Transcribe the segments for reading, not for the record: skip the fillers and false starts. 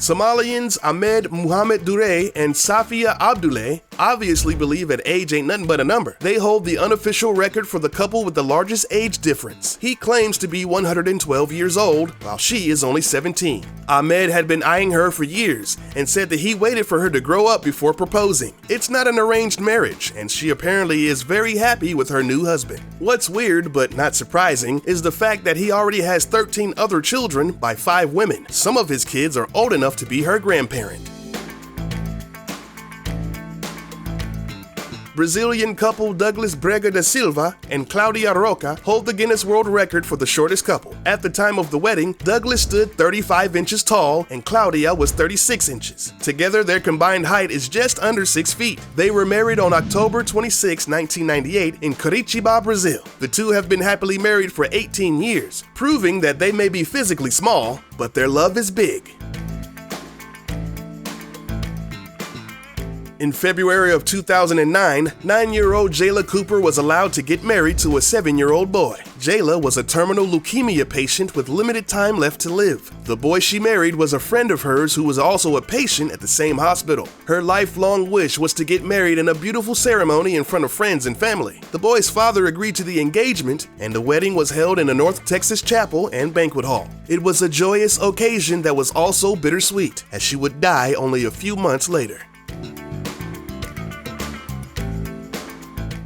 Somalians Ahmed Muhammad Dure and Safia Abdullah obviously believe that age ain't nothing but a number. They hold the unofficial record for the couple with the largest age difference. He claims to be 112 years old, while she is only 17. Ahmed had been eyeing her for years and said that he waited for her to grow up before proposing. It's not an arranged marriage, and she apparently is very happy with her new husband. What's weird, but not surprising, is the fact that he already has 13 other children by 5 women. Some of his kids are old enough to be her grandparent. Brazilian couple Douglas Brega da Silva and Claudia Roca hold the Guinness World Record for the shortest couple. At the time of the wedding, Douglas stood 35 inches tall and Claudia was 36 inches. Together, their combined height is just under 6 feet. They were married on October 26, 1998 in Curitiba, Brazil. The two have been happily married for 18 years, proving that they may be physically small, but their love is big. In February of 2009, 9-year-old Jayla Cooper was allowed to get married to a 7-year-old boy. Jayla was a terminal leukemia patient with limited time left to live. The boy she married was a friend of hers who was also a patient at the same hospital. Her lifelong wish was to get married in a beautiful ceremony in front of friends and family. The boy's father agreed to the engagement, and the wedding was held in a North Texas chapel and banquet hall. It was a joyous occasion that was also bittersweet, as she would die only a few months later.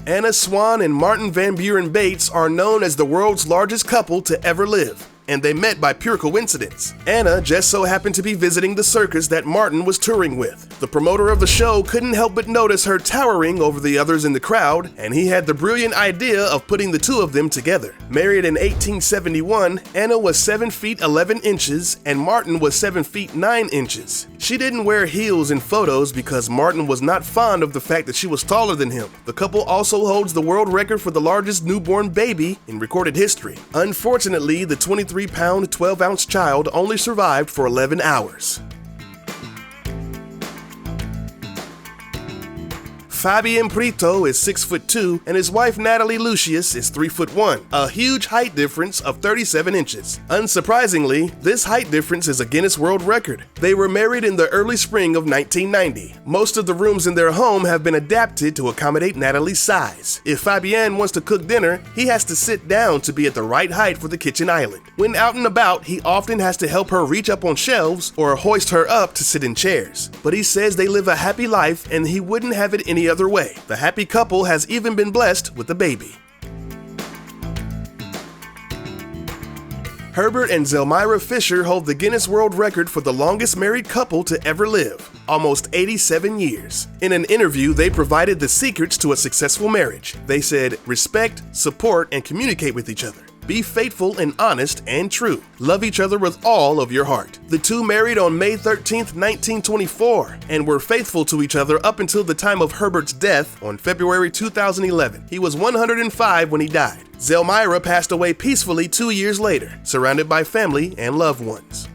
Anna Swan and Martin Van Buren Bates are known as the world's largest couple to ever live, and they met by pure coincidence. Anna just so happened to be visiting the circus that Martin was touring with. The promoter of the show couldn't help but notice her towering over the others in the crowd, and he had the brilliant idea of putting the two of them together. Married in 1871, Anna was 7 feet 11 inches and Martin was 7 feet 9 inches. She didn't wear heels in photos because Martin was not fond of the fact that she was taller than him. The couple also holds the world record for the largest newborn baby in recorded history. Unfortunately, the 23-pound, 12-ounce child only survived for 11 hours. Fabian Prito is 6'2" and his wife Natalie Lucius is 3'1", a huge height difference of 37 inches. Unsurprisingly, this height difference is a Guinness World Record. They were married in the early spring of 1990. Most of the rooms in their home have been adapted to accommodate Natalie's size. If Fabian wants to cook dinner, he has to sit down to be at the right height for the kitchen island. When out and about, he often has to help her reach up on shelves or hoist her up to sit in chairs. But he says they live a happy life and he wouldn't have it any other way. The happy couple has even been blessed with a baby. Herbert and Zelmyra Fisher hold the Guinness World Record for the longest married couple to ever live, almost 87 years. In an interview, they provided the secrets to a successful marriage. They said, respect, support, and communicate with each other. Be faithful and honest and true. Love each other with all of your heart. The two married on May 13th, 1924, and were faithful to each other up until the time of Herbert's death on February 2011. He was 105 when he died. Zelmyra passed away peacefully 2 years later, surrounded by family and loved ones.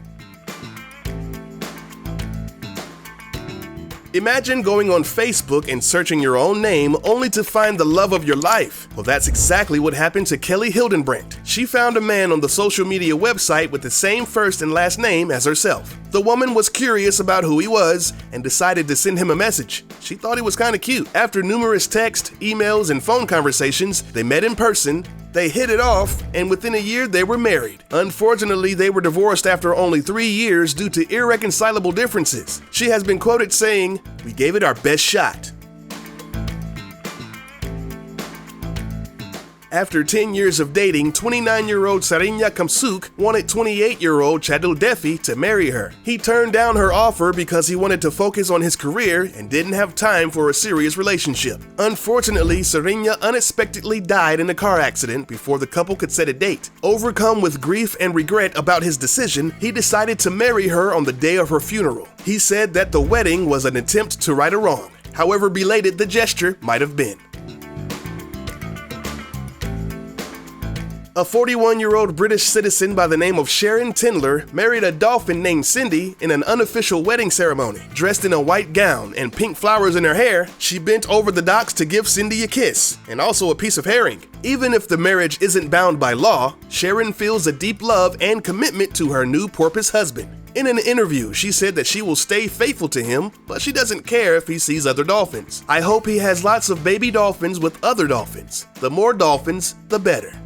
Imagine going on Facebook and searching your own name only to find the love of your life. Well, that's exactly what happened to Kelly Hildenbrandt. She found a man on the social media website with the same first and last name as herself. The woman was curious about who he was and decided to send him a message. She thought he was kind of cute. After numerous texts, emails, and phone conversations, they met in person. They hit it off, and within a year they were married. Unfortunately, they were divorced after only 3 years due to irreconcilable differences. She has been quoted saying, "We gave it our best shot." After 10 years of dating, 29-year-old Sarinya Kamsuk wanted 28-year-old Chadil Defi to marry her. He turned down her offer because he wanted to focus on his career and didn't have time for a serious relationship. Unfortunately, Sarinya unexpectedly died in a car accident before the couple could set a date. Overcome with grief and regret about his decision, he decided to marry her on the day of her funeral. He said that the wedding was an attempt to right a wrong, however belated the gesture might have been. A 41-year-old British citizen by the name of Sharon Tindler married a dolphin named Cindy in an unofficial wedding ceremony. Dressed in a white gown and pink flowers in her hair, she bent over the docks to give Cindy a kiss, and also a piece of herring. Even if the marriage isn't bound by law, Sharon feels a deep love and commitment to her new porpoise husband. In an interview, she said that she will stay faithful to him, but she doesn't care if he sees other dolphins. I hope he has lots of baby dolphins with other dolphins. The more dolphins, the better.